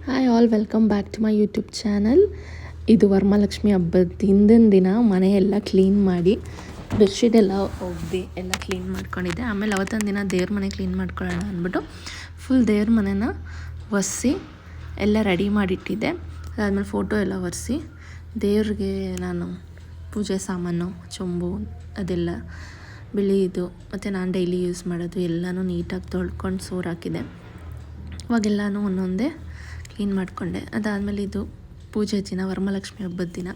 Hi all, welcome back to my YouTube channel. ಇದು ವರಮಹಾಲಕ್ಷ್ಮಿ ಹಬ್ಬದ ಹಿಂದಿನ ದಿನ ಮನೆಯೆಲ್ಲ ಕ್ಲೀನ್ ಮಾಡಿ ಬೆಡ್ಶೀಟ್ ಎಲ್ಲ ಒಗ್ದು ಎಲ್ಲ ಕ್ಲೀನ್ ಮಾಡ್ಕೊಂಡಿದ್ದೆ. ಆಮೇಲೆ ಅವತ್ತೊಂದು ದಿನ ದೇವ್ರ ಮನೆ ಕ್ಲೀನ್ ಮಾಡ್ಕೊಳ್ಳೋಣ ಅಂದ್ಬಿಟ್ಟು ಫುಲ್ ದೇವ್ರ ಮನೆನ ಒರೆಸಿ ಎಲ್ಲ ರೆಡಿ ಮಾಡಿಟ್ಟಿದ್ದೆ. ಅದಾದಮೇಲೆ ಫೋಟೋ ಎಲ್ಲ ಒರೆಸಿ ದೇವ್ರಿಗೆ ನಾನು ಪೂಜೆ ಸಾಮಾನು, ಚೊಂಬು ಅದೆಲ್ಲ ಬಿಳಿದು ಮತ್ತು ನಾನು ಡೈಲಿ ಯೂಸ್ ಮಾಡೋದು ಎಲ್ಲನೂ ನೀಟಾಗಿ ತೊಳ್ಕೊಂಡು ಸೋರು ಹಾಕಿದೆ. ಅವಾಗೆಲ್ಲನೂ ಒಂದೊಂದೇ ಕ್ಲೀನ್ ಮಾಡಿಕೊಂಡೆ. ಅದಾದಮೇಲೆ ಇದು ಪೂಜೆ ದಿನ, ವರಮಹಾಲಕ್ಷ್ಮಿ ಹಬ್ಬದ ದಿನ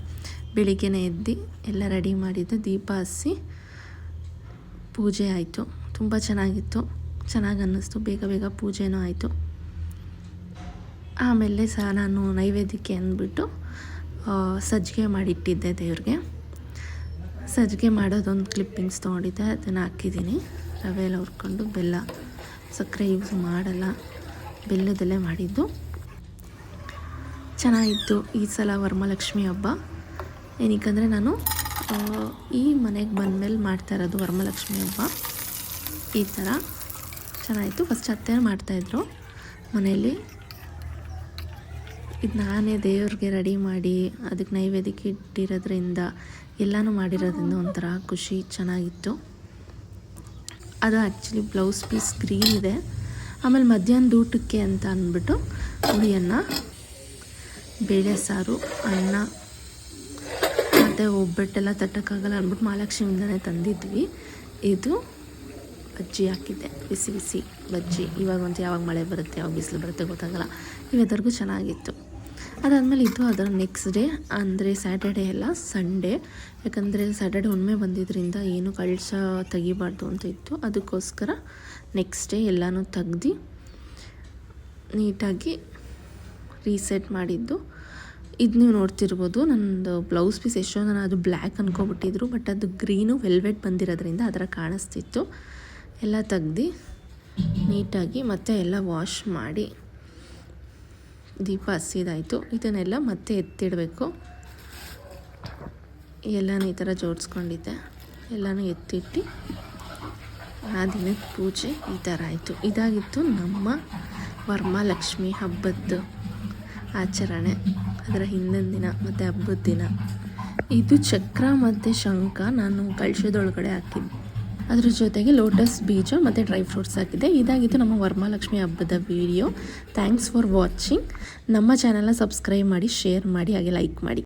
ಬೆಳಿಗ್ಗೆನೇ ಎದ್ದು ಎಲ್ಲ ರೆಡಿ ಮಾಡಿದ್ದು, ದೀಪ ಹಚ್ಚಿ ಪೂಜೆ ಆಯಿತು. ತುಂಬ ಚೆನ್ನಾಗಿತ್ತು, ಚೆನ್ನಾಗಿ ಅನ್ನಿಸ್ತು. ಬೇಗ ಬೇಗ ಪೂಜೆನೂ ಆಯಿತು. ಆಮೇಲೆ ನಾನು ನೈವೇದ್ಯಕ್ಕೆ ಅಂದ್ಬಿಟ್ಟು ಸಜ್ಜಿಗೆ ಮಾಡಿಟ್ಟಿದ್ದೆ ದೇವ್ರಿಗೆ. ಸಜ್ಜಿಗೆ ಮಾಡೋದೊಂದು ಕ್ಲಿಪ್ಪಿಂಗ್ಸ್ ತೊಗೊಂಡಿದ್ದೆ, ಅದನ್ನು ಹಾಕಿದ್ದೀನಿ. ರವೆ ಎಲ್ಲ ಹುರ್ಕೊಂಡು, ಬೆಲ್ಲ, ಸಕ್ಕರೆ ಯೂಸ್ ಮಾಡಲ್ಲ, ಬೆಲ್ಲದಲ್ಲೇ ಮಾಡಿದ್ದು. ಚೆನ್ನಾಗಿತ್ತು ಈ ಸಲ ವರಮಹಾಲಕ್ಷ್ಮಿ ಹಬ್ಬ. ಏನಕ್ಕಂದರೆ ನಾನು ಈ ಮನೆಗೆ ಬಂದಮೇಲೆ ಮಾಡ್ತಾ ಇರೋದು ವರಮಹಾಲಕ್ಷ್ಮಿ ಹಬ್ಬ. ಈ ಥರ ಚೆನ್ನಾಗಿತ್ತು. ಫಸ್ಟ್ ಅತ್ತೆ ಮಾಡ್ತಾಯಿದ್ರು ಮನೆಯಲ್ಲಿ. ಇದು ನಾನೇ ದೇವ್ರಿಗೆ ರೆಡಿ ಮಾಡಿ ಅದಕ್ಕೆ ನೈವೇದ್ಯಕ್ಕೆ ಇಟ್ಟಿರೋದ್ರಿಂದ, ಎಲ್ಲನೂ ಮಾಡಿರೋದ್ರಿಂದ ಒಂಥರ ಖುಷಿ, ಚೆನ್ನಾಗಿತ್ತು. ಅದು ಆ್ಯಕ್ಚುಲಿ ಬ್ಲೌಸ್ ಪೀಸ್ ಗ್ರೀನ್ ಇದೆ. ಆಮೇಲೆ ಮಧ್ಯಾಹ್ನದ ಊಟಕ್ಕೆ ಅಂತ ಅಂದ್ಬಿಟ್ಟು ಹುಳಿಯನ್ನ, ಬೇಳೆ ಸಾರು, ಅನ್ನ ಮತ್ತು ಒಬ್ಬಟ್ಟೆಲ್ಲ ತಟ್ಟಕ್ಕಾಗಲ್ಲ ಅಂದ್ಬಿಟ್ಟು ಮಹಾಲಕ್ಷ್ಮಿಯಿಂದನೇ ತಂದಿದ್ವಿ. ಇದು ಬಜ್ಜಿ ಹಾಕಿದ್ದೆ, ಬಿಸಿ ಬಿಸಿ ಬಜ್ಜಿ. ಇವಾಗ ಒಂದು ಯಾವಾಗ ಮಳೆ ಬರುತ್ತೆ, ಯಾವಾಗ ಬಿಸಿಲು ಬರುತ್ತೆ ಗೊತ್ತಾಗಲ್ಲ. ಇವೆಲ್ಲರಿಗೂ ಚೆನ್ನಾಗಿತ್ತು. ಅದಾದಮೇಲೆ ಇದು ಅದರ ನೆಕ್ಸ್ಟ್ ಡೇ ಅಂದರೆ ಸ್ಯಾಟರ್ಡೇ ಎಲ್ಲ ಸಂಡೇ, ಯಾಕಂದರೆ ಸ್ಯಾಟರ್ಡೇ ಹುಣ್ಣಿಮೆ ಬಂದಿದ್ದರಿಂದ ಏನು ಕಳಶ ತೆಗಿಬಾರ್ದು ಅಂತ ಇತ್ತು. ಅದಕ್ಕೋಸ್ಕರ ನೆಕ್ಸ್ಟ್ ಡೇ ಎಲ್ಲನೂ ತೆಗ್ದು ನೀಟಾಗಿ ರೀಸೆಟ್ ಮಾಡಿದ್ದು. ಇದು ನೀವು ನೋಡ್ತಿರ್ಬೋದು, ನನ್ನದು ಬ್ಲೌಸ್ ಪೀಸ್ ಎಷ್ಟೋ ನಾನು ಅದು ಬ್ಲ್ಯಾಕ್ ಅಂದ್ಕೊಬಿಟ್ಟಿದ್ರು, ಬಟ್ ಅದು ಗ್ರೀನು ವೆಲ್ವೆಟ್ ಬಂದಿರೋದ್ರಿಂದ ಅದರ ಕಾಣಿಸ್ತಿತ್ತು. ಎಲ್ಲ ತೆಗ್ದು ನೀಟಾಗಿ ಮತ್ತೆ ಎಲ್ಲ ವಾಶ್ ಮಾಡಿ ದೀಪ ಹಚ್ಚಿದಾಯಿತು. ಇದನ್ನೆಲ್ಲ ಮತ್ತೆ ಎತ್ತಿಡಬೇಕು. ಎಲ್ಲನೂ ಈ ಥರ ಜೋಡಿಸ್ಕೊಂಡಿದ್ದೆ. ಎಲ್ಲನೂ ಎತ್ತಿಟ್ಟು ಆ ದಿನದ ಪೂಜೆ ಈ ಥರ ಆಯಿತು. ಇದಾಗಿತ್ತು ನಮ್ಮ ವರಮಹಾಲಕ್ಷ್ಮಿ ಹಬ್ಬದ್ದು ಆಚರಣೆ, ಅದರ ಹಿಂದಿನ ದಿನ ಮತ್ತು ಹಬ್ಬದ ದಿನ. ಇದು ಚಕ್ರ ಮತ್ತು ಶಂಖ ನಾನು ಕಳಶದೊಳಗಡೆ ಹಾಕಿದ್ದೆ. ಅದ್ರ ಜೊತೆಗೆ ಲೋಟಸ್ ಬೀಜ ಮತ್ತು ಡ್ರೈ ಫ್ರೂಟ್ಸ್ ಹಾಕಿದ್ದೆ. ಇದಾಗಿತ್ತು ನಮ್ಮ ವರಮಹಾಲಕ್ಷ್ಮಿ ಹಬ್ಬದ ವಿಡಿಯೋ. Thanks for watching. ನಮ್ಮ ಚಾನಲ್ನ ಸಬ್ಸ್ಕ್ರೈಬ್ ಮಾಡಿ, ಶೇರ್ ಮಾಡಿ, ಹಾಗೆ ಲೈಕ್ ಮಾಡಿ.